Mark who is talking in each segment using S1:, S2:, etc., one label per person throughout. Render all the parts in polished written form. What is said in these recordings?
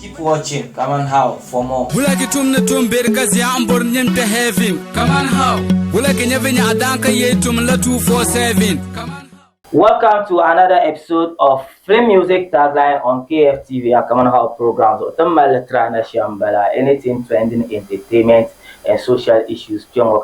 S1: Keep watching. Come on, how for more.
S2: Bulaki tumne tumbir kazi ambor nyente heavy. Come on, how. Bulaki nyevenya adanka yetum la 247. Come on.
S1: Welcome to another episode of Free Music Tagline on KFTV. Come on, how programs. Anything trending, entertainment and social issues. We'll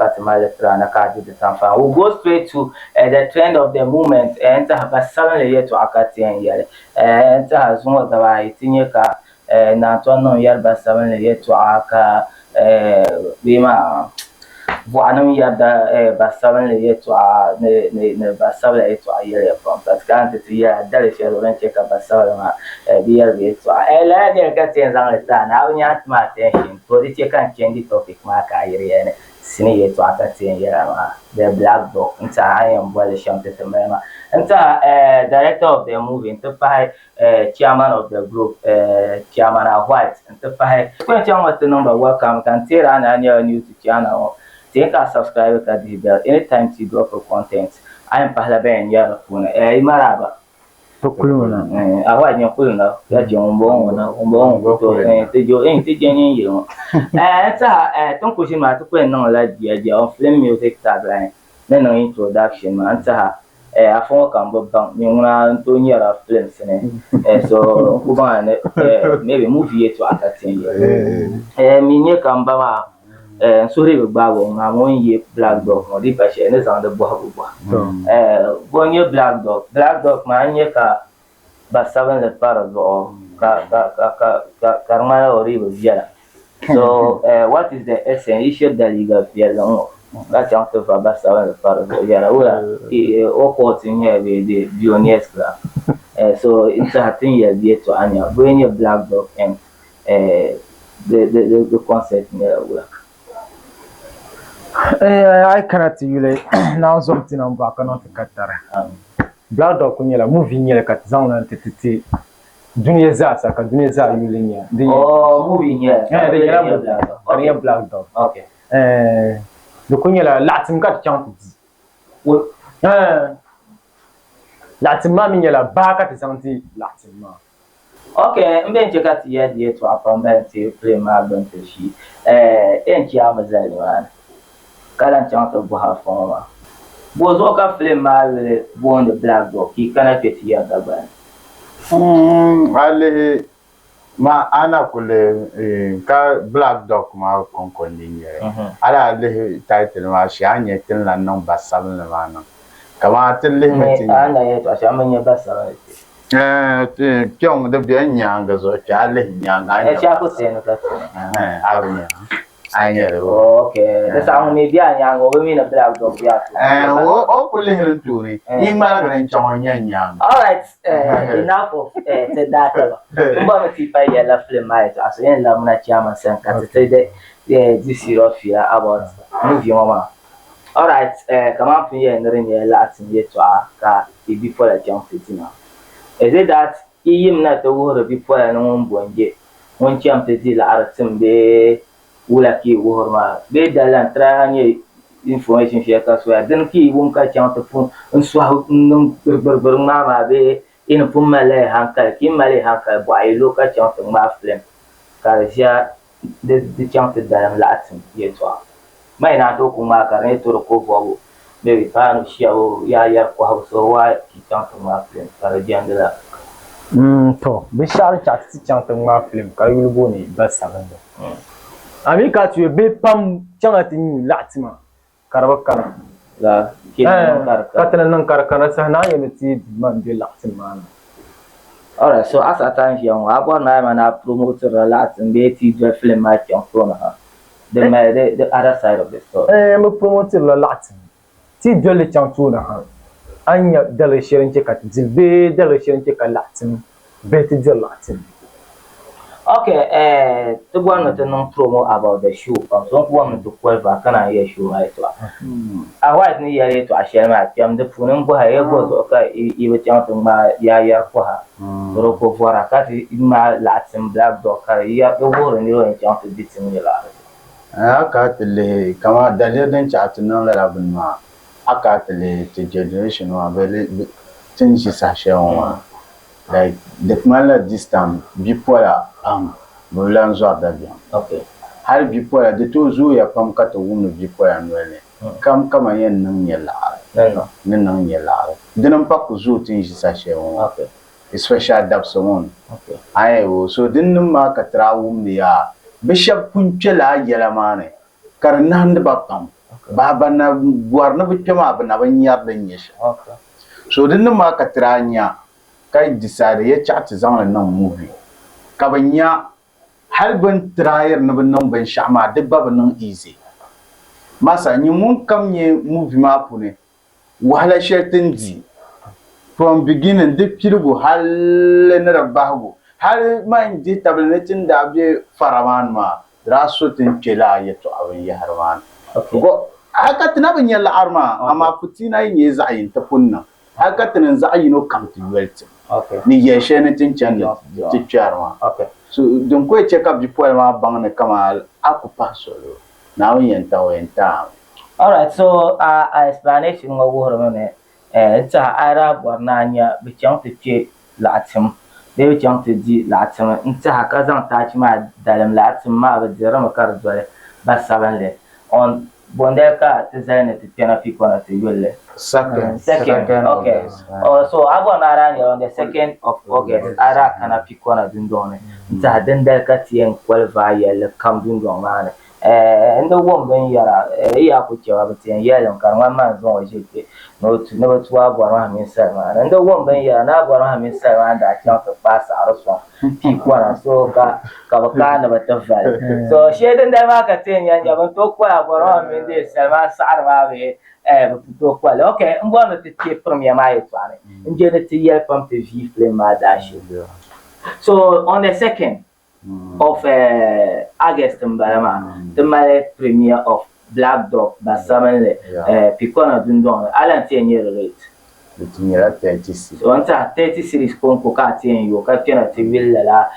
S1: go straight to the trend of the moment. And to have a suddenly yet to Akatian yet. And to have some of the Tinyaka. Nantono yarba saban le to aka bima voanum yarda basaban le to ne basabla to ayere from that can't to ya dare she don't check up basabla biar be to ela ne ka ten zang ta na nya ma attention to the check and change the topic ma ka ayere ne sini ye to aka ten yara ma the black dog nta ayam bole shamte temema nta director of the movie nta chairman of the group, Chairman White, and the five. What's the number? Welcome. Can tell an new to channel. Take a subscribe at the bell anytime you drop a content. I am Pahlaben Yarafuna, Maraba. I want your Pulna, that your own bone, you ain't taking you. And don't push him out to put no like the idea of film music tagline. Then no introduction, man. I phone can go down. You want to hear a film, so maybe movie to entertain you. Me come back. Sorry, Bago. I'm only black dog. Or the passion is on the Babu. Going your black dog. Black dog, man, you can. But 7 the paragraph. Carmela or even so, what is the essential that you got here? That's out of a bus of all courts in here with the Pioneers Club. So it's a thing here to Anya, bring your black dog and the concept in the work.
S3: I cannot tell you now something I'm back on the Qatar. Black dog when you're moving here, cut down and titi. Junior Zasa, Junior Zasa, you
S1: oh, moving here.
S3: Yeah, black dog.
S1: Okay.
S3: Le connu la Latin kat chante dit. Latin ma mi la baka te santi Latin ma.
S1: Okay, mbe ncheka tiye die to apamba te play ma don te shi. Enchi amazali man. Kala chante bo ha foma. Bo zo ka play ma le bon de black dog ki kana te tiya da ban.
S4: Ale ma ana kule ka black dog ma konkoni ala le title ma shi anye tin la non basal le ma no kama tin le metin
S1: ana ye to asha manye basal
S4: kyong de bien nyanga zo cha le nyanga
S1: cha ko sen ka
S4: anya anya
S1: okay the sound me bia nyanga we mean black dog bia
S4: o kule hin turi ingma ga chong nyanga
S1: all right enough of that mba ti pa ya la film right as in la mna chama sen ka te this serious fear about movie mama all right come up here and ring ya la tin ye to ka before the jump fitina is it that yim na to wo before na won bonje won cham te la aratim be wula ki wo ma be dalan tra ni information share ka so dan ki won ka cham te fun so num ber ma be in pumale hankal ki male hankal bo ay lo ka cham te ma film ka ja de cham te dalan latin ye to mai na to kuma ka ne to ko bo be pa no shiawo ya ko ha so wa ki cham te ma film ka jandala
S3: to be shar chat ti cham te ma film ka yulu boni ba sabando ami ka tu be pam changa ti ni latima karaba kana
S1: la
S3: katana nan karakana sana yana ti man de latin man.
S1: Alright, so as a time here, I want to promote the Latin BT film match on front the other side of the story.
S3: I'm promoting the Latin. Ti dole chantuna ha. Anya dole sharing check at Zilbe, dole sharing check at Latin. Betty the Latin.
S1: Okay, to go on to non promo about the show. Some woman to 12 can I hear show right to I was near to a share my jam the punum boy goes okay even chanting my ya for her. Roko for a cat in my Latin black dog ya the war and you and chanted bits in your life.
S4: Akatele kama dalil den chat no la rabma akatele to generation wa very things is a share one like the man this time before Bulan zuwa da biyan.
S1: Okay.
S4: Har bipoya da to zo ya pam ka to wunu bipoya nwele. Kam kama yen nan ya la. Nan ya la. Dinan pa ku zo tin shi sashe won.
S1: Okay.
S4: Special dab somon.
S1: Okay.
S4: Ayo so dinnan ma ka trawu ya bishop punchela yela mane. Kar nan da ba pam. Baba na buar na bitema ba na ban yar dan yesha.
S1: Okay.
S4: So dinnan ma ka tranya kai decide ya chat zan nan movie. Ka banya har ban trier na ban nan ban shama duk ba nan easy. Masa ni mun kam ye movie ma pune. Wahala sheltin di. From beginning duk kirgo hal na rabbago. Har man di tabletin da be faraman ma. Rasutin kela ya to abin ya harman.
S1: Okay.
S4: Go haka tana ban yalla arma amma fitina yin ya za'ayin ta kunna. Haka tana za'ayin no come to wealth.
S1: Okay.
S4: Ni ya she ne tin channel ti charma.
S1: Okay.
S4: So don ko check up di poil ma bang ne kama aku pasolo. Na wen ta.
S1: All right. So explanation ngo wo me ta ara bornanya bi chang ti che latim. Be bi chang ti di latim. Nta ka zan ta chi ma dalam latim ma ba dira ma kar dole ba sabanle. On bonde ka ti zane ti pena fi kona ti yolle.
S4: Second.
S1: Okay. So Abonara on the 2nd of August, Ara kana pikona dundone. Nta dendel katien kwalva yele kam dundon mane. Ndo womben yara ya ku cewa batien yele kan man zon jete. No to never to Abonara min sama. Ndo womben yara na Abonara min sama da kan ka pasa arso. Pikona so ka na batafal. So sheden da ma ka ten yan jaban to kwa Abonara min de sama sa'ar ma be do qual okay I'm going to take from your my plan and get it to yell from the V flame so on the 2nd of August the my premiere of Black Dog by Samuel Picona Dundon Alan 10 year rate
S4: the tinera 36
S1: so on 30 series conco catien you catena TV la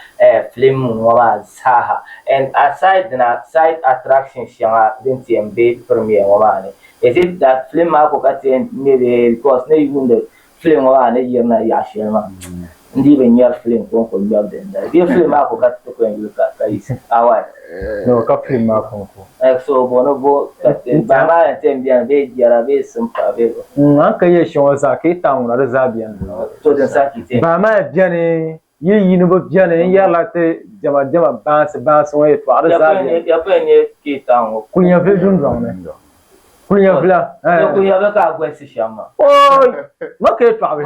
S1: flame wala saha and aside the side attractions yang DTMB premiere wala is it that film ako kasi maybe because na yung the film wala na year na yashema hindi ba year film kung job din da di film ako kasi ko yung guys away
S3: no ka film ako
S1: so bono bo ba ma tem dia be yara be simpa be
S3: an ka ye shon sa ke ta na zabiyan
S1: so den sa ki
S3: ba ma biane yi no ba biane ya la te jama ba so e to ara zabiyan
S1: ya pe ne ki ta ngo
S3: kunya fe dun dron ne kunya vla
S1: kunya be ka gwesi shama
S3: oh no ke to abi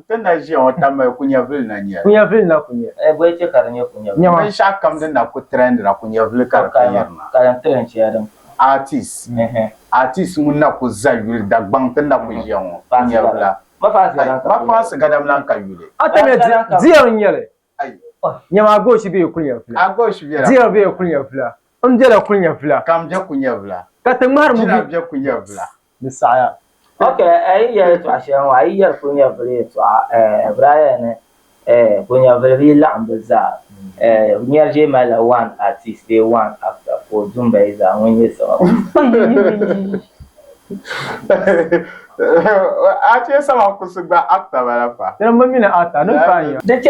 S4: tana ji on ta mai kunya vil na nya
S3: kunya vil na kunya
S1: boy ce karnya kunya
S4: ban sha kam din na ku trend na kunya vil kar kanyar na
S1: karan trend ce adam
S4: artist mun na ku zayul da bang tin na ku jiyan kunya vla ma fa su gadam lan kayule
S3: atame ziyan yele
S4: ai
S3: nyama go shi be kunya vla
S4: ago shi biya
S3: ziyan be kunya vla jela kunya vla
S4: kam je kunya vla
S3: katamar mu
S4: je kunya vla
S3: misaya
S1: okay ai ya to ashan wa ai ya kunya vla to Brian kunya vla bi la'am bizza nyar je mala one artist they one after for zumba iza when you saw
S4: ache sama kusugba actor bala fa
S3: dan mami na ata nan fanya
S1: da ce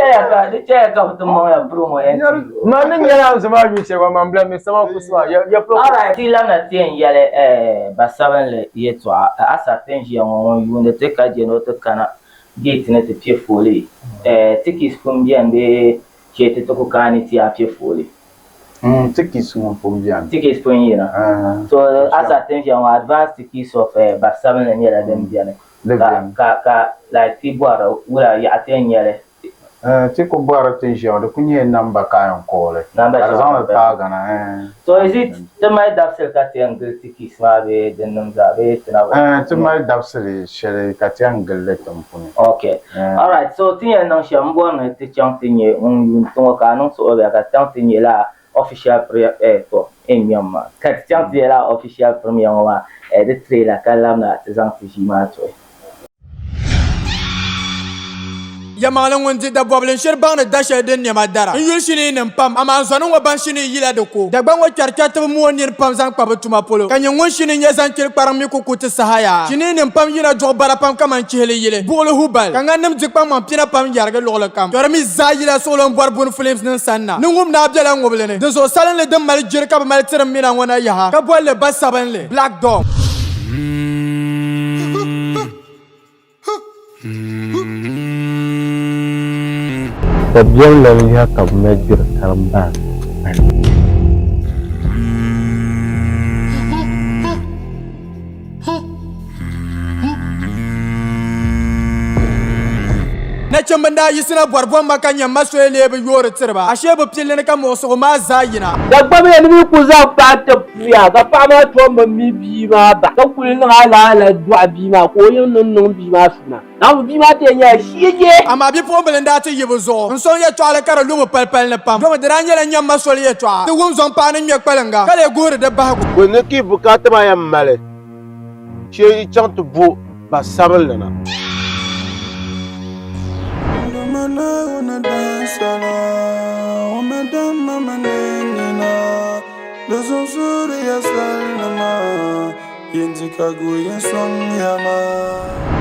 S1: ya ka mutum ma ya promo en
S3: ma nan yana zama mi ce ba man blame sama kuswa ya pro
S1: ara ti la na tien yale basaban le yeto asa ten ji won yunde te ka je no te kana gate ne te pie foli tikis fum bien be che te to ko kani ti a pie foli
S4: tikis mun fum bien
S1: tikis fum yina so asa ten ji won advanced tikis of basaban ne yala dem bien ka like ti boara wala ya ten yale
S4: ti ko boara ten ji on kunye number ka ko le
S1: number
S4: zan ta gana
S1: so is it the my dafsel ka ten tikis ma be den nam za be tina
S4: ti mai dafsel shere ka ten gelle tampuni
S1: okay all right so tin nan shambo na ti chang tinye yun to ka non so be ka chang tinye la official to in Myanmar ka chang tinye la official premier wa de trailer ka lam na ti zang ti ma to
S5: Yamalan wonti da boblin shir bang da dasha den ne madara. Yul shini nim pam ama zanu wa ban shini yila de ko. Da bang wa charcha mo nir pam zan pa batuma polo. Kan yon shini nya zan kil param mi ko kuti sahaya. Shini nim pam yina jo bara pam kaman chele yile. Bolo hubal. Kan nim jik pam man pina pam yarga logla kam. Tormi zayila solon bor bun flames nan sanna. Nungum na abdala ngoblene. De so salan le dem mal jir ka mal tiram mina wona yaha. Ka bolle basaban le. Black Dog.
S3: Tabiyan lawiya ka major karamba.
S5: Na chambanda yisina bwarbon makanya maswele be yore tirba ashe be pilene ka moso ma zayina
S1: da gbabe ni ku za fata puya ga fama to ma mi bi ma ba ka kulin ala du'a bi ma ko yin nun bi ma suna na bi ma te nya shije
S5: ama bi po belenda te yibuzo nson ye twale kara lumo palpal ne pam do dara nyela nyam maswele ye twa te won zon pa ne mi kpalenga kale gore de bago
S6: ko ne ki bukata ma yam male che chant bu ba sabal na
S7: Una dançala, uma dama menina, dos unsuri a salma, yendika guyen songyama.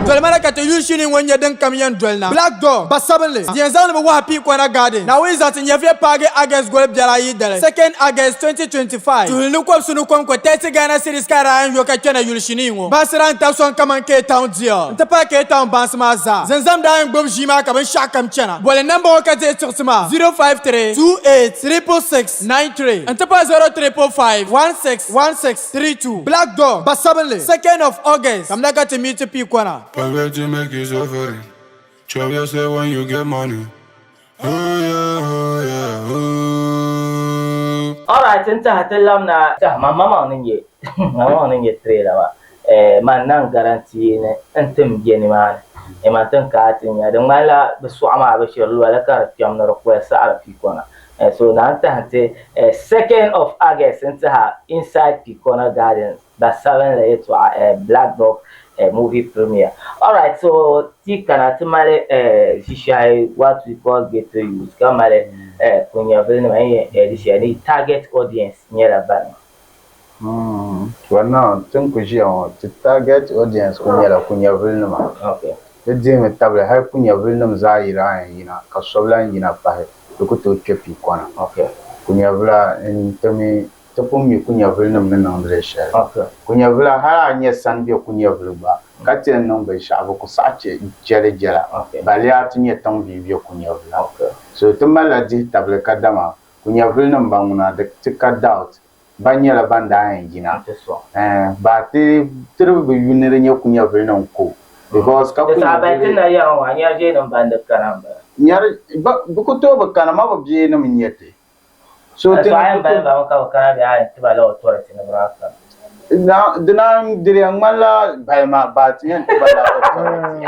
S5: Dolmana ka te yushini wonye den kamiyan dolna Black Dog basabenle dienzan be wa pi kwana garden na we zat nyefie page August gol biara yi dele 2nd August 2025 tulinu ko sunu ko 30 Ghana cedis kara an yo ka kena yushini wo basran ta son kaman ke town dia nta pa ke town bansma za zenzam da an gbob jima ka ban shakam chena bole number ka te turtima 053 28 66693 nta pa 0345 161632 Black Dog basabenle 2nd of August kamna ka te meet pi kwana.
S7: Forget to make you suffering. Show yourself when you get money. Oh yeah, oh yeah, oh.
S1: Alright, inta hatellam na ta mama ninge. Mama ninge trailer ba. Man nan garanti ne antum geni man. E man tan ka tin ya dan mala be su ama be shirlu wala ka kyam na ro sa ala fi kona. So na ta hate 2nd of August inta ha inside Pikona Gardens. That's 7 to Black Dog movie premiere. Alright, so tikana tumale shishai what we call get to use kamale kunya vile mai edishani target audience nyela bana.
S4: Wana tunkujiya target audience kunya vile ma.
S1: Okay.
S4: Dime table hay kunya vile mzaira yina kasobla yina pahe dukuto chepi kwana.
S1: Okay.
S4: Kunya vile intemi topumi kunya vile na ndresha.
S1: Okay.
S4: Kunya vile hala nya sanbio kunya vile ba katen non be shabu ko sache jere
S1: Okay.
S4: balia tinye tong vivio kunya vile.
S1: Okay.
S4: So tumala di table kadama kunya vile banguna de tika doubt banyela banda yina. Ba ti tribu yunere nya kunya vile nko because ka
S1: kunya vile na ya anya je no banda karamba.
S4: Nyar bukuto ba kana ma ba biye na minyete. So
S1: tin ba ba ka kana ya tibala authority na braka.
S4: Na dinam diriyang mala bayma batien tibala authority.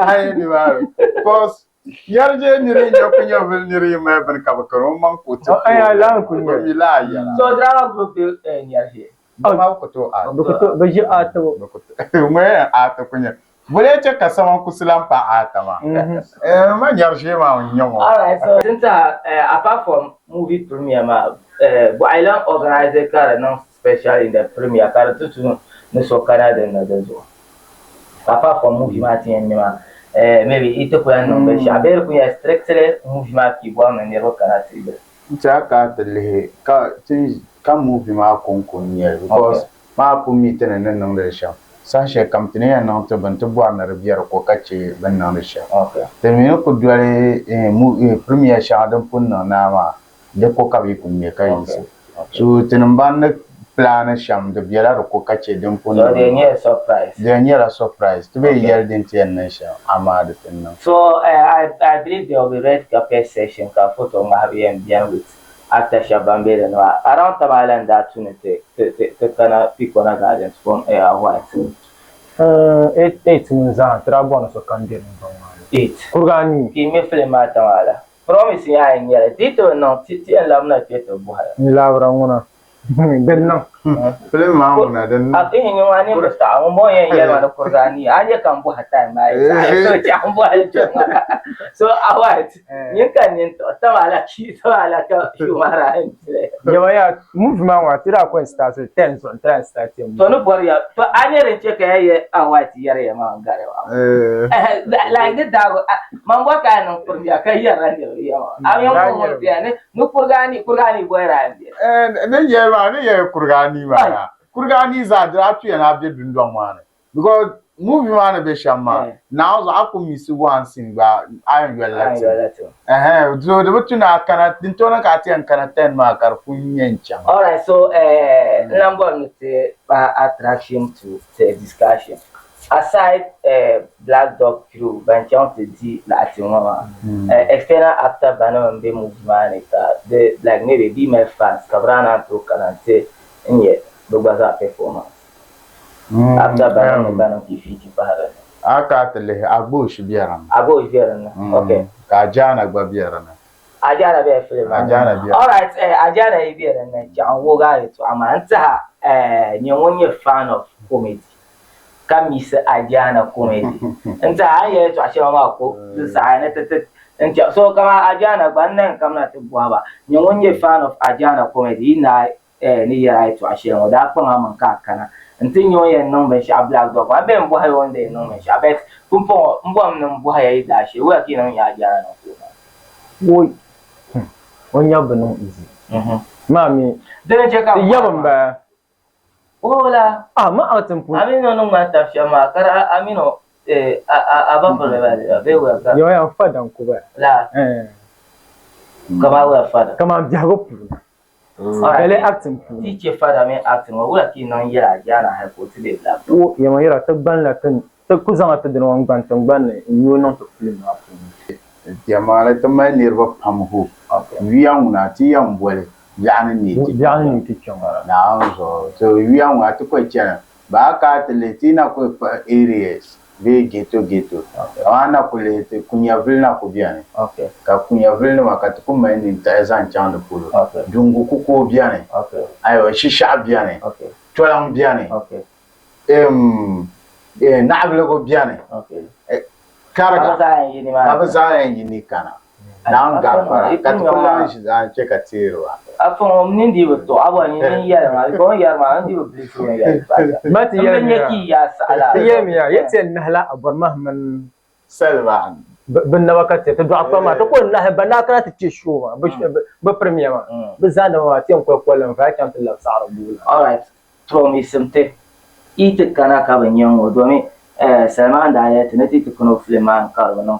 S4: Hanya ba. Because yar je nire nyokunya vil nire ma ban ka ba karo man ko to.
S3: Ay la kunya.
S4: Mila ya.
S1: So drama group nyar je.
S4: Ma ko to a.
S3: Bukuto ba ji ato.
S4: Bukuto. Me ato kunya. Boleh cek kasawan kusilam pa atama. Ma nyarje ma nyongo.
S1: Alright, so since apart from movie premiere ma Island organizer kara non special in the premiere kara tutu no so kara de na dezo. Apart from movie ma tin ma maybe ito ko yan no be shaber ko ya strictly movie ma ki bo na nero kara tibe.
S4: Chaka tele ka movie ma konkonye because ma pu mitene nan de sha. Sashe company ya na to bantu bwa na biyar ko kace ban na risha.
S1: Okay.
S4: Termino ko duare premier sha dan punna na ma de ko ka bi kunne kai su. So tinban plan sham de biyar ko kace dan punna.
S1: So they need a surprise.
S4: They need a surprise. To be year din tiyan na sha amad tinna.
S1: So I believe there will be red carpet session ka photo ma habiyan biyan with actor Shabambele no around Tabalan that tunete te kana Pikona Gardens from what
S3: 8 munza trabona so kandira ngoma
S1: 8
S3: kurgani
S1: ki me film atawala promise ya ingere dito no titi en lamna keto buhala
S3: ni labra ngona Denno.
S4: Film ma nguna den.
S1: Aku ingin wani mesti mau yang ya mana kurgani aja kamu hatai mai. So jambu aja. So awat. Ni kan ni to wala ki to wala ka shumara.
S3: Ya movement wa tira ko start 10 on 3 start.
S1: To no bor ya to anyere ce ka yayi awat yare ya ma garewa. La ngi dago man wa ka nan kurja kai yara ne ya ma. Ayan ko ya ne no kurgani boyra.
S4: Ne ye kurgani ma. Kurgani za dra tu na be dundon ma. Because movie man be shama. Now so akomisi one sin ba ayan gwelati. So the butuna kana dintona ka ti an kana 10 ma kar kunyencha.
S1: All right, so number attraction to the discussion. Aside Black Dog Crew, Banchon to di Latimama, external actor Banner and movement, the like maybe be my fans, Cabrana to Canante, and yet the Baza performance. After Banner and Banner defeat Bahara.
S4: Akatele abush biaran.
S1: Abo is here, okay.
S4: Kajana Babiarana.
S1: Ajana be film.
S4: Ajana be.
S1: All right, Ajana is here and John Woga to Amanta, you're fan of comedy. Kamis Ajana comedy. And I to Ashama, the sign so come Ajana, Bandan come not to Guava. You're only fan of Ajana comedy, night near to Ashama, that Pongam Kakana. And think you're no shop Black Dog. I've been boy one day, no man. I bet Pumpo, one boy dash, working on Ajana.
S3: Boy, when you're no easy. Mammy,
S1: then check out the young bear. Hola,
S3: I'm out and put.
S1: I mean, no matter Shama, I mean, a bumble, they were
S3: your father, Uncle.
S1: Come out, father.
S3: Come on, Diago. Acting.
S1: Teach your father me acting, or working on Jana have put to the black.
S3: Oh, Yamira, the ban the cousin at the wrong bantam ban, you not to film up.
S4: Yamala to my nearby Pamu. We are not young well. Young teacher now, so we are not to question. Back at the Latina areas, be ghetto. Ana Kulete, Kunya Vilna Kubiani.
S1: Okay.
S3: Kakunya Vilna Katukuma in Tazan Chan the Pulu. Okay. Dunguku Biani. Okay. I was Shisha Biani. Okay. Twalam Biani. Okay. Naglogo Biani. Okay. Karaga Abazai in Yinikana. Now Gafara, Katulan is a check at zero.
S1: I found Nindy with to our Yama, going Yarman, you will please. But yes,
S3: yet in Nala Abrahman
S4: Selvan.
S3: But never cut it to drop from a banana to Chishua, but Premier Bizano, Tianco, and Vatican to love Sarah.
S1: All right, throw me something. Eat a canaka when young or do me, Salman diet, and it to Conofleman, Carbon, no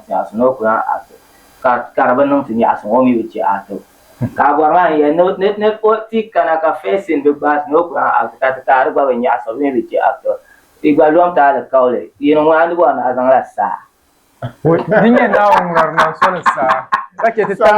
S1: after. Carbon to me as one with your ato. Cabarman, no net what thick canaka face in the bus, no at Carba when you ask of me with your actor. We got long time to call it. You know, one as an last star.
S3: What didn't you know? Sir. Like it is now.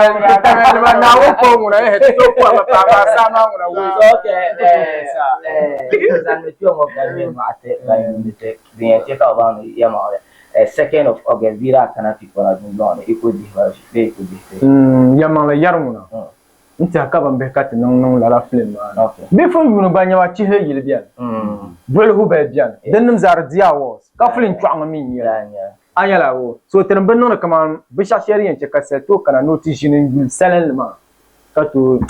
S1: Okay, 2nd of August, Vira Canati for a long. It could be very good.
S3: Yamala Yarmuna. Intercabam Becat, no la film. Before you know, Banya Chihe Yilbian. Well, who bed, then them are Diawas, Coughlin Tramami. Ayala, so Trembano command Bishasheri and Checaseto can notice in Salenma. Cut to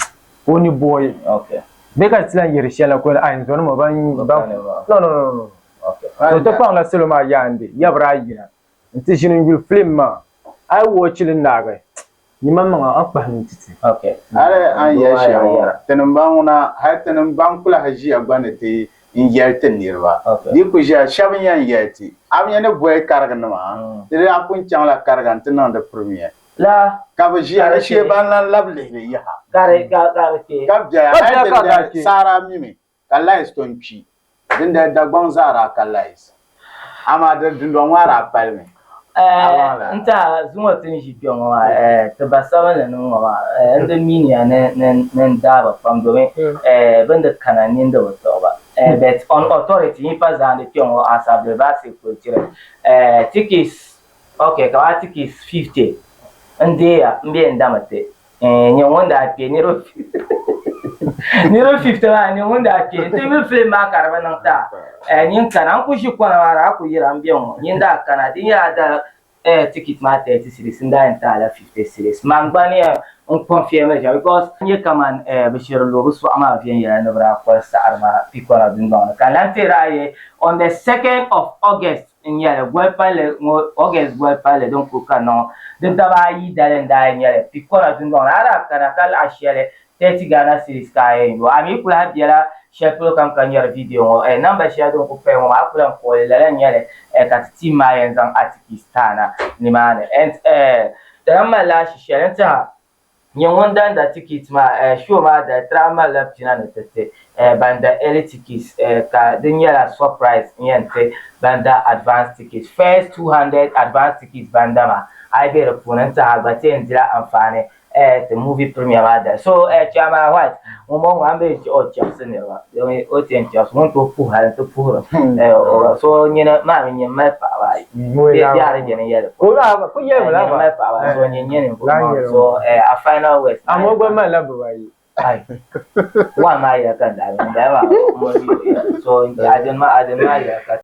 S3: only boy. Okay. They got slang Yerishella, I'm no. Okay. So the phone la Selma Yandi, Yabrayina. And teaching you film. I watch it in Naga. Nimama up behind it. Okay.
S4: I Tenembana, Hatten Bankula Hajia Banati in Yerton Nirva. You could share Shavian Yeti. I'm in a boy Caraganama. They are putting Chala Caraganton on the premiere. La Cavajia, she ban lovely. Ya. Gabja, Sarah Mimi, Calais Stone Chi. Then the Gonzara Calais. Amada Dundonwara Palme.
S1: Nta zuma tin shi biyan wa ta ba saban da nan wa da miniya nan da ba fam domin banda kananin da wato ba but on authority in fa zan da biyan wa asab ba sai ko tire tickets okay ka tickets 50 ande ya mbiyan da mate nyen wanda a pe ni ro Niro 50 ma ni wunda ke to mi film ma karba nan ta nyin kana ku shi kwana mara ku yira ambiyon nyin da kana din ya da ticket ma 30 series nda enta la 50 series mangbani on confirme ja because ni kaman bashir lo su ama vien ya na bra ko sa arma pikora din don kana tiraye on the 2nd of August in ya gwepale August gwepale donc ko kanon de tabayi dalenda ya pikora din don ara kana kal ashele 30 Ghana series kaye yo ami kula biela sheplo kam kanyar video number share don ko pe mo akula ko la nyale katiti mayen zan atikistana ni mane and tamma la share ta nyon dan da ticket ma show ma da drama lab tina ne tete banda early tickets ka dinyala surprise yente banda advance tickets first 200 advance tickets banda ma ai be reponenta agbate ndira amfane the movie premiere ada so chama what mo ambe o chapse ne wa o ten chaps mo to pu ha to pu so nyina ma mi ma pa wa be ya re ne ya
S3: ko la ko ye la
S1: ma pa wa so nyina ne ko so a final west
S3: amo gwa ma la ba yi
S1: ai wa ma ya kan da ba mo so aden ma ya ka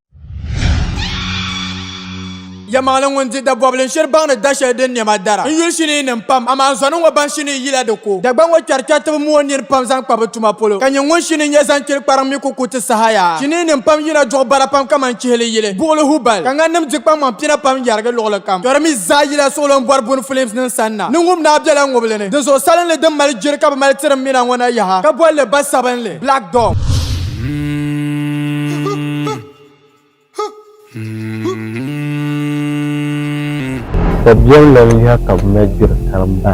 S5: Yamalan wonji da boblin shirban da dashe din ne madara in yul shini nin pam amma zonin wa ban shini yila da ko da ban wa kyarkyata mu woni pam zan kwa batuma polo kanyin won shini ya zan kir param mi ku kuti sahaya shini nin pam yina jo bara pam kaman chele yile bolo hubal kan nim jikpa man pina pam yarga logla kam tor mi zayila solon barbun films nin sanna nungum na abdala ngoblene din so salan le dum mal jirka ba mal tiram mina wana yaha ka bolle basaban le Black Dog
S6: Tabiyan lalle haka major karamba.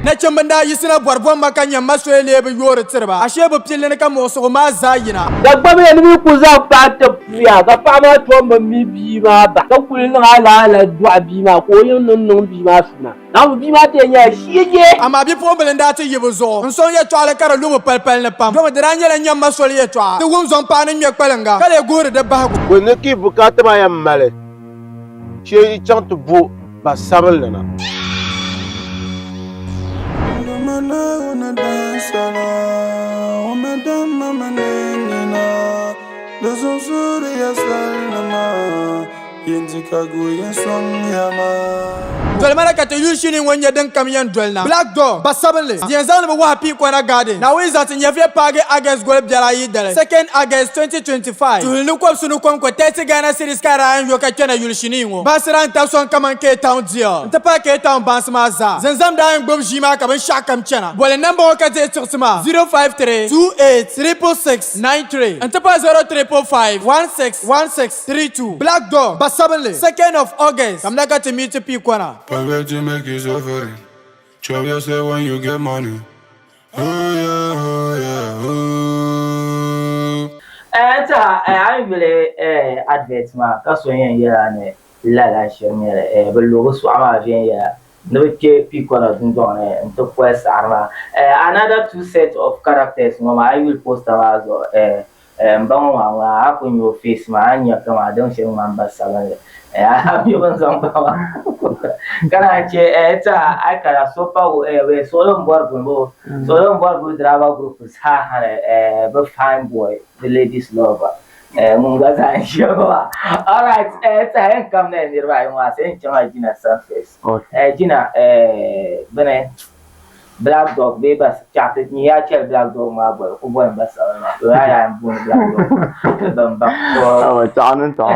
S5: na chambanda yisina barbon makanya maswele be yore tirba ashe be pille ka moso ma zayina
S8: da gbabe ni ku za pa ta puya ga pa ma to ma mi bi ma ba ka kulin ala dua bi ma ko yin nun bi ma suna na bi ma te nya shige
S5: ama bi problem da te yibo zo nson ye to ala kara lumo palpal ne pam do dran yele nyam maswele ye to te won zon pa ne mi kpalenga kale gore de bago
S6: ko ne ki bukata ma yam male she chantu bu ba sabal na
S7: Una dançala, uma dama menina, dos osuri ya salama, yintika guya songyama.
S5: Dolmana kata yushini wonye den kamyan dolna Black Dog basabenle dienzan be wa pi kwana garden na we zat nyefie page August gol biara yi dele 2nd August 2025 tuhulu ko sunu kon ko 30 Ghana series kara an yo ka kena yushini ngo basran ta son kaman ke town dia nta pa ke town bansma za zanzam da an gbob jima ka ban shakam chena bole number ko ka te tsima 053 28 93 nta pa 0345 161632 Black Dog basabenle 2nd of August kamna ka te meet pi kwana
S7: I bet you make you suffering. Show yourself when you get money. Oh yeah, oh yeah, oh.
S1: I really advert ma kaso yen ya ne la shemere belo so ama vien ya no ke pikola dun don to quest arma another 2 sets of characters mama I will post awazo mbang wa akunyo face ma anya kama don she mamba salale abi wanzan bawa kana ce ta aka sopa we solon borbu drama group sa hare be fine boy the ladies lover munga ta shiwa all right ta yan kam ne nirba yin wa sai kin Gina surface Gina bane Black Dog be bas chat ni ya ce Black Dog ma boy ko boy bas to ya bun Black Dog dan ba
S4: oh chanan ta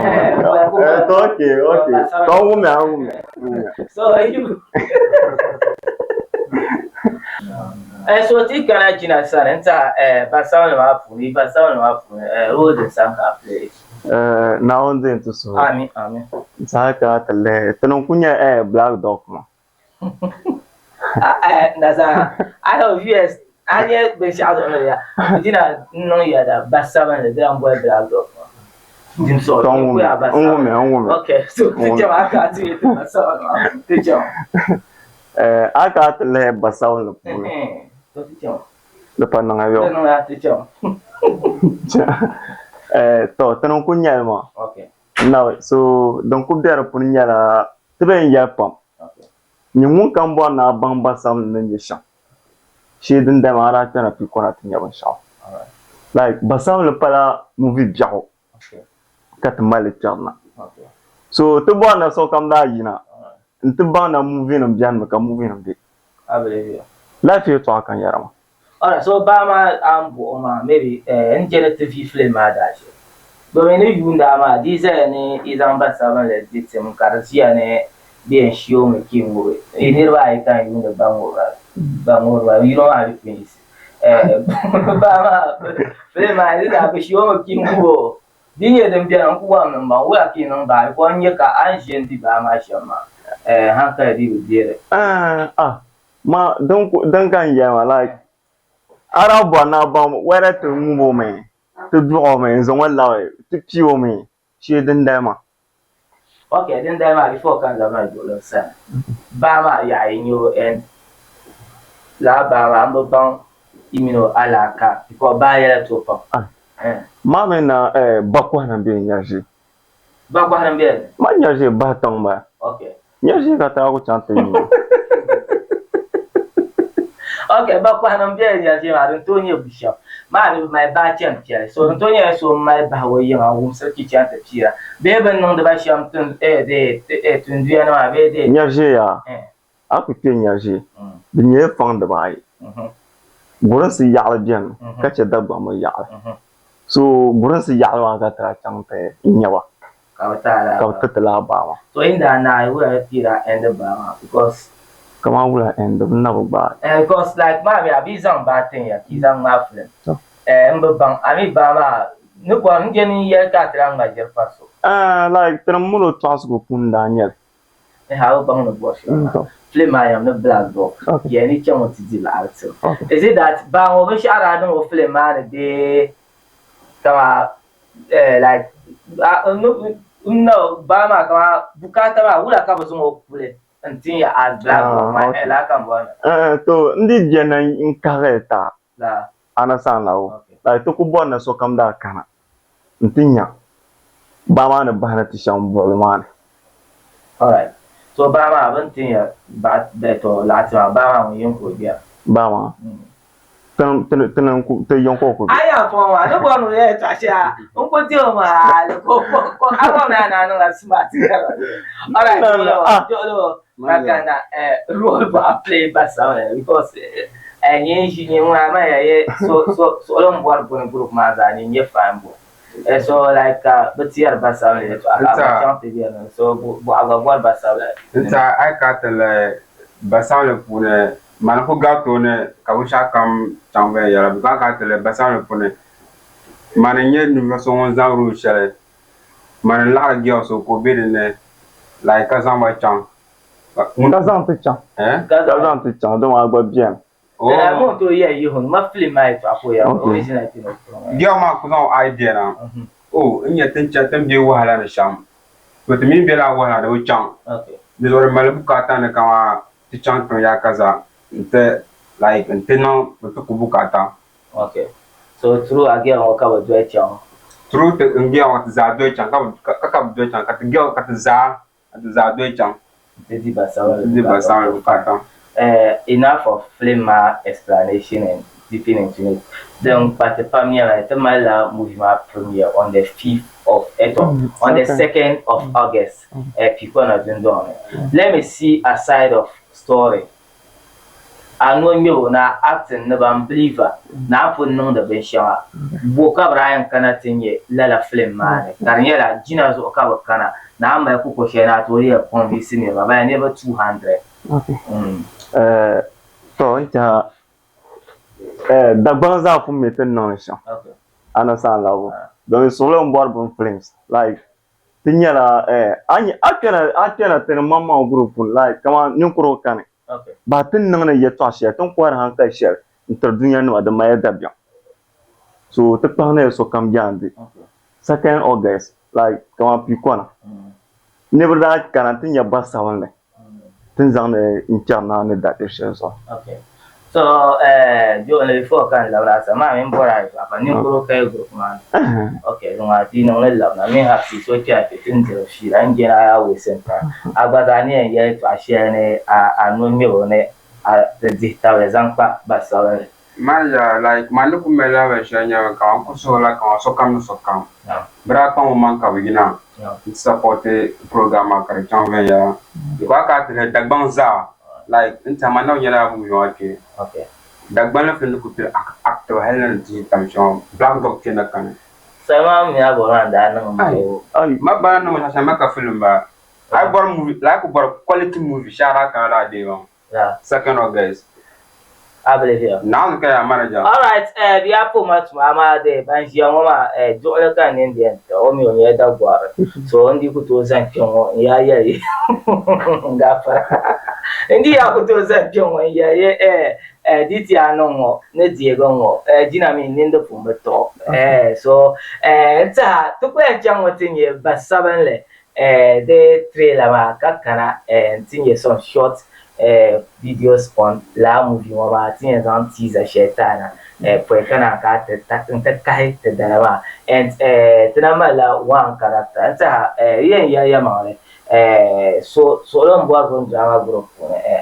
S4: okay to me
S1: so you so ti kana Gina sana nta basawo ma funi road sanka play
S4: na onde into so
S1: amen
S4: saka tale tanon kunya Black Dog ma
S1: Naza, I have viewers. I get the shout on there. Gina, no, you had a basaban, the damn boy Black Dog. Okay, so teacher, I can't see it. Teacher,
S4: I got the lab basaw. The panang ayo.
S1: Teacher.
S4: To tanong kunya mo.
S9: No, so donc ko bɛrɛ pun nyɛla ti bɛn ya pam. Ni ŋun kan bɔ na baŋ ba sam ni nyɛ shɛm. Shee din dama ara kpɛna pi kɔna ti nyɛ binshɛɣu. Like ba sam li pala movie biɛɣu ka ti mali kpɛrina. So ti bɔri na so kam daa yina n ti baŋ na movie nim biɛni ka movie nim bɛ. Lafiya tɔɣa kan yɛra ma.
S1: Alright, so Bama Ambo, maybe NJ TV film dash. But when you Yundama, these are is ambassador like this, Carcia, being show me king wood. You never I can use the Bangor, you don't have it finished. Bama, film I did have a show king wood. Dinner them down one, but working on by 1 year, ancient Bama Shama. Hunter did it.
S9: Ma, don't can like. Arabo na bam where to move me to draw me so one law to kill me she didn't dama.
S1: Okay, then dama before can the man do son. Bama ya in you and la bama ambo bang imino alaka because buy to pop.
S9: Mama na bakwa na bi nyaji.
S1: Bakwa na bi.
S9: Ma nyaji batong ba.
S1: Okay.
S9: Nyaji ka ta ko chante ni.
S1: Okay, but when I'm very young, Antonio Bishop, man, my bad champion. So Antonio, so my bow, young, I won't say kitchen here. Baby, no, the Basham to Indiana, very
S9: Yaja. I could pay Yaji. The near found the buy. Wouldn't see Yalajan, catch a double on my yard. So, wouldn't see Yala that I can't pay in Yawa.
S1: So, in that night, we are here and the bar because.
S9: Come on, and the number bad.
S1: And because, like, Mammy, I be some bad thing, he's on my friend. And I mean, Bama, no one getting yet got around my dear Paso.
S9: Like the Mulo Tosco Pundaniel.
S1: And how about the bush? Flame, I am the black dog. Yeah, any chance to deal out. Is it that Bama, wish I don't know, Flame, man, they come out like, no, Bama, come out, Bucata, who like cover some more play. Until you ask black my head like I'm one.
S9: To ndi jena in kareta.
S1: La.
S9: Anasan lao. Like to kubona so kam da kana. Ntinya. Bama na bahana ti sham bolman.
S1: Alright. So Bama buntinya bat beto latima Bama yung ko dia.
S9: Bama. Te yonko ko.
S1: Aya fo wa no bonu ye twasha. Unko ti o ma le ko abo na no smart. Alright. So Makana role ba play basa because enye jinye wa ma ye so long board group ma za ni nye fambo. So like but here basa le to ala chante bien so bo aga board basa le.
S10: Nta ai ka tele basa le pune man ko gato ne ka usha kam chambe ya ba ka tele basa le pune man nye nu so won za ru shele man la gyo so ko be ne like ka zamba chang.
S9: Gazan picture. Gazan picture. Don't want to go bien.
S1: I'm going to hear you. My film might appear. Original thing.
S10: Girl, my cousin idea now. Oh, in your teacher, them be well and a sham. But the mean bella one had a chunk.
S1: Okay.
S10: This was a Malabukata and a Kawa to chant from Yakaza. Like until now, we took Bukata.
S1: Okay. So through again, I'll cover Dway Chang. Through
S10: the girl at the Zadway Chang, Kakab Dway Chang, at the girl at the Zar at the Zadway Chang. Enough of film explanation and dipping into it. Then, but the premiere, the Mala movie premiere on the 5th of on the 2nd of August. People are doing it. Let me see a side of story. I know you na acting never believer. Na put no the benchama. Boka Brian Canatin, Lala Flame man. Daniela, Gina's Okawa Kana. Now my cook share to hear upon this cinema, but I never 200.
S9: Okay. So it's the bonds are for me to know. Okay. Understand love. There is solo on board from flames. Like Tinyala, I cannot tell Mama group like come on, new Kuro can. Okay. But then none of your trash yet, don't quite have that share. Introducing the Maya Dabia. So the plan is so come down. 2nd August, like come on, Picona. Never that can I think your bus only. Things on the internal that is so.
S1: Okay. So, before kan la sama min bora apa ni group kai group man. Okay, lunga ti no le la mi ha si so cha ti tin zero shi ran je na ya we center. Agbaza ni en ye to share ne a no mi wo ne a digital example ba so
S11: Manja like maluku mela we shanya ka ko so la ka so kam. Bra ka mo man ka wigina. Support program ka chan ve ya. Ko ka te dagban za like inta mana nyala bu yo ke.
S1: Okay.
S11: Dagban la fin ku te actor helen di tamshon black dog ke na kan.
S1: Sama mi abora da na mo.
S11: Ma ba no sa sama ka film ba. I bor movie like bor quality movie shara ka la de one.
S1: Yeah.
S11: Second August.
S1: I believe you.
S11: Now okay, manager.
S1: All right, we are for much mama de banji mama jola kan Indian o mi onye da gwara. So ndi ku to zan piongo ya ngafara. Ndi ya ku to zan piongo ya diti anongo ne diego ngo jina mi nindo pumbeto. So ta to kwa jango tinye basabanle de trailer ma kakana tinye some short videos on la movie wa tin zan teaser shetana for kana ka ta kai te dalawa and tinamala one character ta ya male so long boy from drama group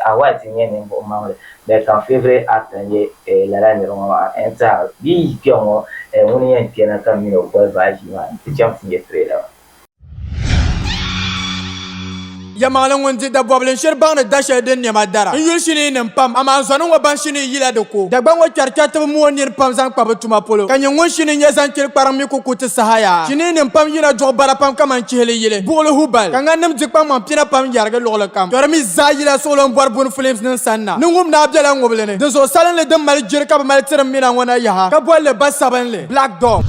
S1: a white nye ne bo male the favorite actor ye la la ni roma and ta bi piongo woni yan tiena kamino boy baji man jump in trailer.
S5: Yamalan wonde da boblin sherbang da dasha den ne madara yul shini ne pam ama zonu wa ban shini yila de ko da ban wa kyarkya ta mu woni pam zan kwa batuma polo kan yin won shini ya zan kir param mi ko kuta sahaya shini ne pam yina jo bara pam kaman chele yile bolo hubal kan ngam jik pam man pina pam yarga logla kam to mi zayila solon bor bun films nan sanna nungum na abdala ngoble ne de so salan le dem mal jir ka mal tiram mina wona yaha ka bolle basaban le Black Dog.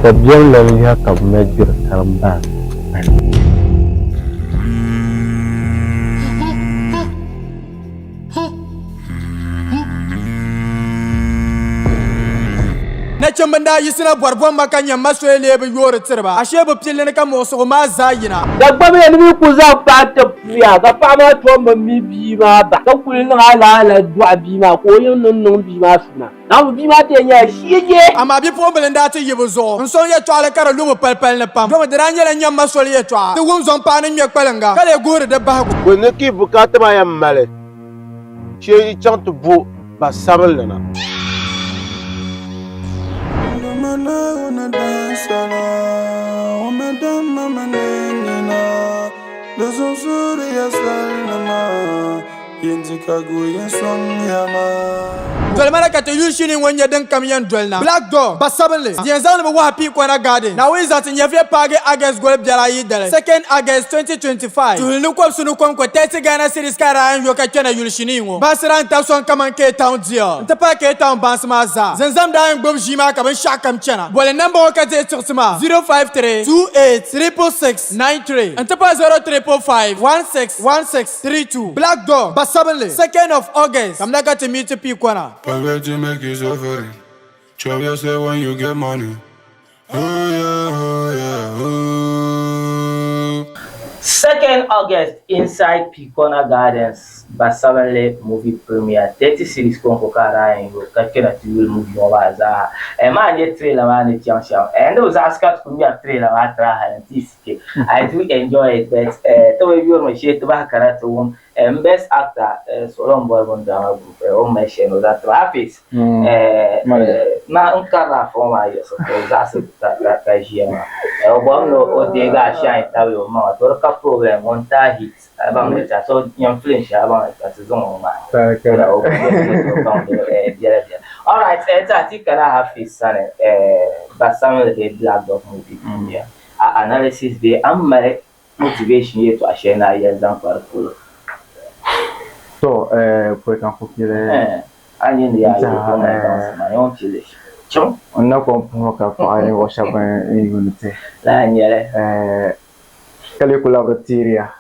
S6: Tabiyan laluya ka major karamba.
S5: na chambanda yisina barbon makanya maswele be yore tirba ashe be pille ne kam so ma zayina
S8: dagba be ni ku za pata puya ga pa ma to ma mi bi ma ba ka kulin ala dua bi ma ko yin nun bi ma suna na bi ma te nya shiye
S5: ama bi po belenda te yebo zo nson ye twale kara lu palpal ne pam do dranya le nyam maswele ye twa te won zon pa ne mi kpelenga kale gore de ba
S6: ko ne ki bukata ma ya male she chant bu ba sabal na
S7: Una dançala, uma dama menina, dos usuários salma, yendika guya songyama.
S5: Dolmana ka te yushini wanya den kamiyan dolna Black Dog basabanle yenzan be wa pi kwana garden na we zat nyefie page August gol biara yi dele 2nd August 2025 tulinu ko sunu ko 30 Ghana cedis kara an yo ka kena yushini wo basran ta son kaman ke town dia nta pa ke town bansma za zenzam da an gbom jima ka ban shakam chena bole number ka te tsima 053 28 nta pa 0345 161632 Black Dog basabanle 2nd of August kamna ka te meet pi kwana.
S7: Forget to make you suffering. Show yourself when you get money. Oh yeah, oh yeah, oh.
S1: 2nd August inside Picona Gardens, Basabanle movie premiere. 30 series Konkokara and you can movie over. And man, you trailer man, it's young. And those asked to me a trailer after I do enjoy it, but the way you're my shit to back at home. And best actor, Solon Boy on Drama Group, my channel that traffic. Na unkara for my years, that's that Kajima. Obama, they got shine, Tavio Mount, or a program on that hit. About it, so young Flinch about it as his own man. All right, I think I have his son, but some of the Black Dog movie. Analysis, the motivation here to Ashena, yes, than for
S3: so, por campo que é. On a compris que para eu achar bem unité.
S1: Lá nhele.
S3: Kale collaboratiria.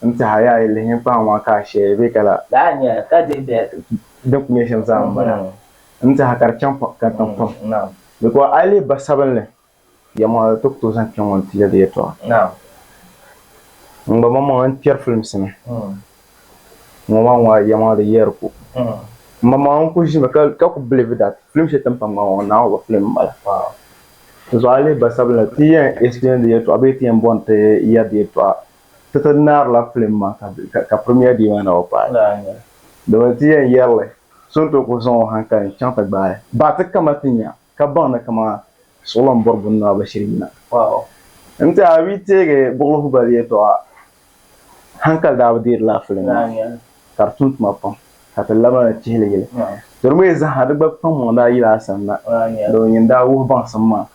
S3: Nta haya ile himpa wa ka she be kala.
S1: Lá nhele, ka de beto.
S3: Donc me cham zam bana. Nta hakar champa ka tampo. Não. Because ali basabanle. Yama tok to san chamon tiya de to.
S1: Não.
S3: ngba mama an tier film sene mama wa yama de yer ko mama an ko jima ka ko believe that film c'est un pas ma na wa film mala so ale basabla tien explain de to abeti en bonte ya de to tatanar la film ma ka première di wana opa do tien yerle sonto ko son hankan chanta ba ba ta kamatinya ka bana kama solam borbun na bashirina انت عبيتي بغلو بالي تو هنكل داودير لا فيلم كرتون مابا حتى لما تجيلي درمي زهر بفهم ولا يلا سنة لو يندا وبان سما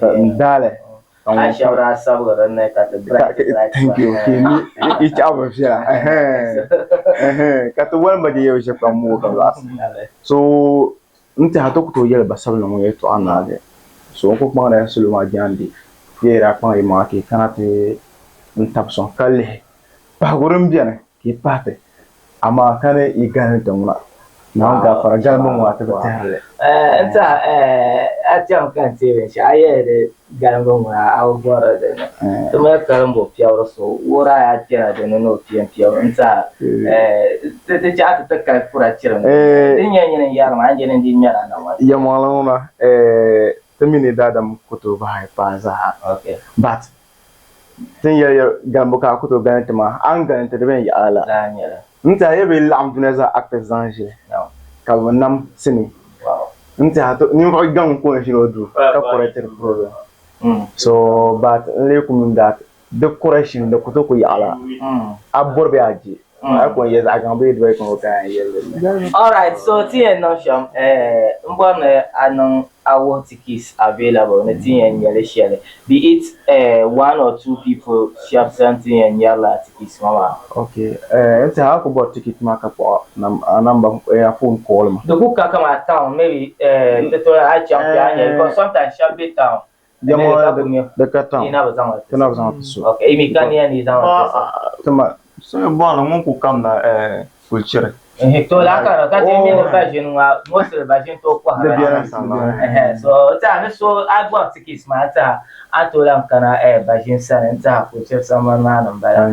S3: ندالة
S10: عايشة ورا صبر إنك
S3: thank you kini each other ya katuwal maji yo je kamu kalas so انت هتوكتو يلا بسبب لما يتو انا so ko ma na sulu ma jandi yera kwa ima ki kanate ntabson kalle ba gurum biane ki pate ama kane igane tamuna na ga fara galmo wa ta tare
S10: enta atjam kan tebe shaye de galmo wa au gora de to me karambo piawro so wora ya tira de no piao enta te jata ta ka pura tira din yanya yar ma anje din mera na wa
S3: ya malona temini dadam kutu bahai paza
S10: okay
S3: but tin ya gambo ka kutu ganti ma an ganti da ben ya ala nta yebe lamduna za acteurs ange ka wonam sini nta to ni ko gang ko shi odu ka corrector problem so but le kum that the correction da kutu ko ya ala aborbe aji ko yes I can be do ko ka yele
S10: all right so tie no sham mbona anon our tickets available na tin yele share be it one or two people share something and yalla tickets mama
S3: okay it's how about ticket markup number phone call ma
S10: the book kama town maybe the to I champion because sometimes shall be town
S3: the town
S10: ina bazanga
S3: tena bazanga so
S10: okay imikani ni zanga
S3: tuma
S9: so bwana mungu kamna culture
S10: to la kana ka te mi le bajin wa most le bajin to kwa so ta so agwa tickets ma ta atola kana bajin san ta culture sama na nambara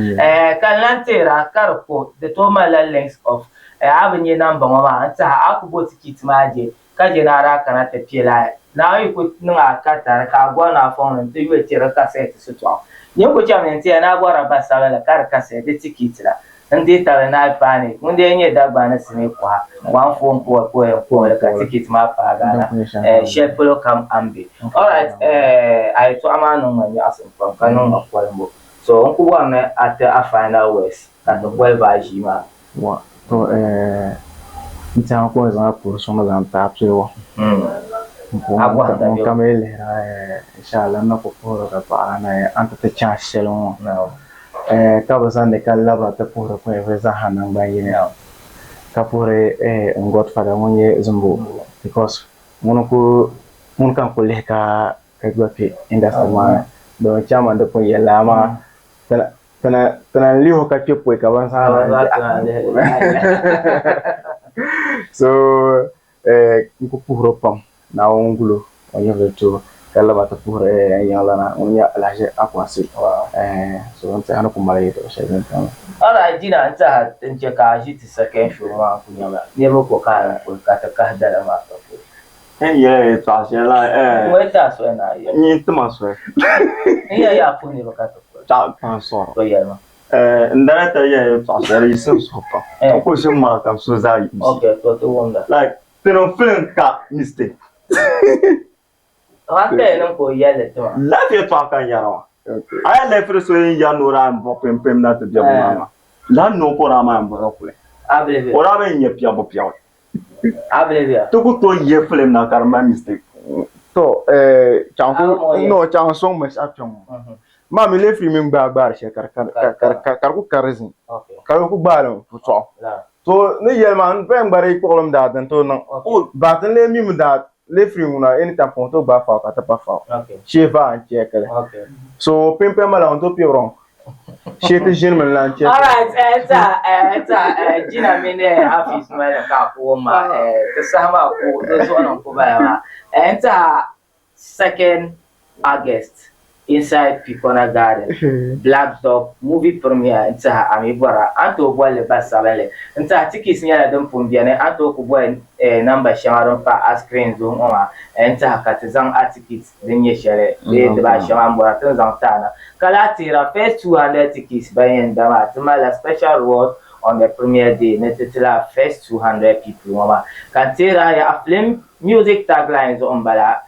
S10: kan lantera karko the total length of avenue number ma ta akubo ticket ma je ka je na ra kana te piela na yi ku nunga ka ta ka gwa na phone te yue tira ka set su to ni ko chamen te na gwa ra basala la ka set de ticket la ndi tare na pani munde yenye dagba na sine kwa one phone ko ka ticket ma pa ga na share follow come ambi all right I to amanu manya asim from kanon akwalmbo so onku wa me at a final words ka to kwel ba jima
S3: wa to nta ko za pour son za ta apsewa
S10: agwa da yo
S3: kamele inshallah na ko ka pa na anta te cha selon ka bazan de kala ta pura ko veza hanan bayine ka pure ngot faga monye zumbu because mun kan ko leka ka gwape industry ma do chama de ko yela ma tana liho ka ke po ka ban sa so ko puro pam na ongulo onye veto kala bata pour yalla na onya laje akwasi so on ta ko mala yito shegen tan
S10: ala jina ta tinje ka jiti second show ma kunyama ne bo ko ka ta dala ma to
S9: ye ta shela
S10: weta so na ye
S9: ni tuma so
S10: ya puni ba ka to
S9: ta kan so
S10: to ye ma
S9: ndara ta ye ta shela yisun so pa ko shi ma kam so za yi
S10: okay to wonder
S9: like pero film ka mistake
S10: Rante non ko yele to.
S9: Lafiya to kan yarawa. Aya lafiya so yin ya nora mbo pem na to biya mama. La no ko ra ma mbo ko le.
S10: Ableve.
S9: Ora ben ye pia bo pia.
S10: Ableve.
S9: To ko to ye film na karma mistake.
S3: To chanko no chanson mes action. Ma mi le film gba she kar ko karizin.
S10: Okay.
S3: Kar ko balo to. So ne yelman ben bare problem da dan to no. O ba tan le mi mu da le frimuna anytime for to ba fa ka ta pa fa
S10: okay
S3: cheva en chekele
S10: okay
S3: so pempe mala on to piron chete jeune lan chekele
S10: all right eta jina mine afis mala ka ko ma te sama ko so on ko ba ma eta 2nd August Inside Picona Garden, Black Dog, movie premiere, into Amibora, Anto Boyle Bassavelle, into Tikis near them Pumbiane, Anto Kuboy, number Shamaron pa screen zoom on, enter Katazan tickets, then you share it, the Bashaman Boratons Antana. Kalatira, first 200 tickets by Ndama, Tamala special reward on the premiere day, Netitila first 200 people, Mama. Kantira, ya film. Music taglines on bala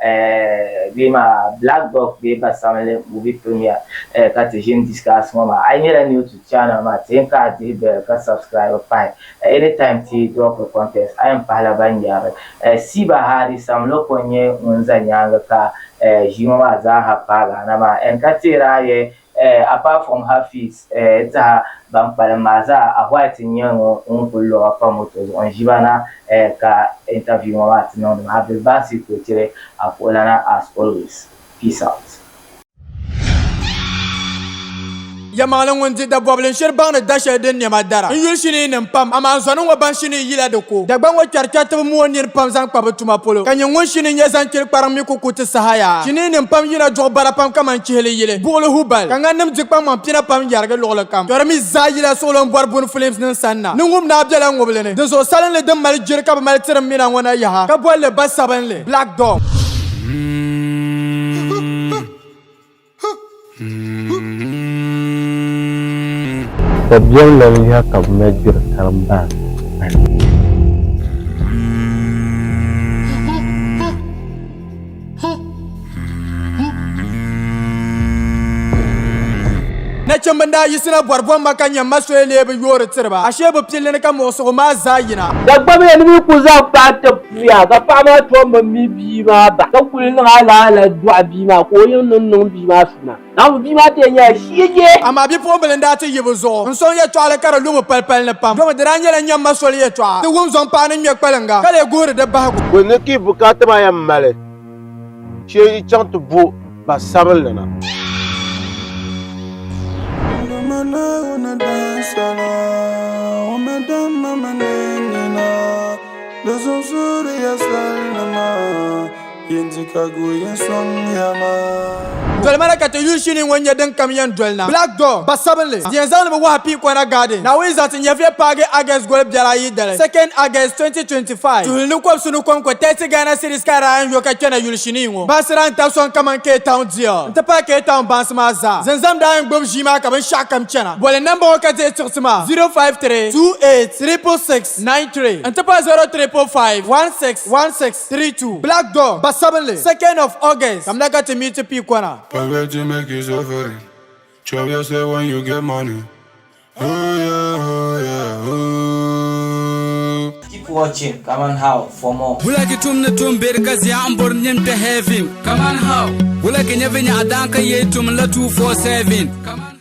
S10: bima Black Dog beba samele movie premiere katejin discuss mama I need a new to channel ma tenka di bell ka subscribe fine anytime ti drop a contest I am pala banyare siba hari samlo konye unzanyanga ka jima za hapaga na ma enkatira ye apart from her fees ta bampala maza a white nyango unkulo apa motos on jibana ka interview mama non have the basic to afolana as always. Peace out.
S5: Yamalan wonti da boblin shirban da dashe din ne madara yul shini nin pam ama zonu wa ban shini yila da ko da ban wa kyarkyata mu wonir pam zan kwaba tuma polo kan yin won shini ya zan kir param mi ko kuti sahaya shini nin pam yina jo bara pam kaman chele yile bolo hubal kan nan nim jikpam man pina pam yarga logla kam to mi zayila solon bor bun flames nin sanna nungum na abdala ngobele ne so salan le dum mal jir ka mal tiram mina wona yaha ka bolle basaban le Black Dog
S6: Tabiyan lawiya ka major karamba.
S5: na chambanda yisina barbon makanya maswele be yore tirba ashe be pille ne kam oso ma zayina
S8: da gbabe ne mi ku za pata puya ga fama to ma mi bi ma ba ka kulin ala du'a bi ma ko yin nun bi ma suna na bi ma te nya shije
S5: ama bi fo belen da te yebo zo nson ye twale kara lumo palpal ne pam do dra nyela nyam maswele ye twa te wum zon pa ne mi kpalenga kale gore de ba
S6: ko ne ki bukata ma yam male she chant bu ba sabal na
S7: Una dançala, uma dama menina, dos unsuri a salma, yintika guyen songyama.
S5: Dolmana kata yushini wanya den kamiyan dolna Black Dog basabenle dienzan be wa pi kwana garden na we zat nyefie page August gol biara yi dele 2nd August 2025 tulinu ko sunu ko 30 Ghana cedis kara an yo ka kena yushini wo basran ta son kaman ke town dia nta pa ke town bansma za zenzam da an gbob jima ka ban shakam chena bole number ko ka te turtima 053 28 66693 nta pa 0345 161632 Black Dog basabenle 2nd of August kamna ka te meet pi kwana.
S7: Forget to make you suffering. Show yourself when you get money. Oh yeah, oh yeah, oh.
S10: Keep watching. Come on, how for more.
S2: Bulaki tum na tum berkazi ambor nyem te heaven. Come on, how. Bulaki nyevenya adanka yetum la 247.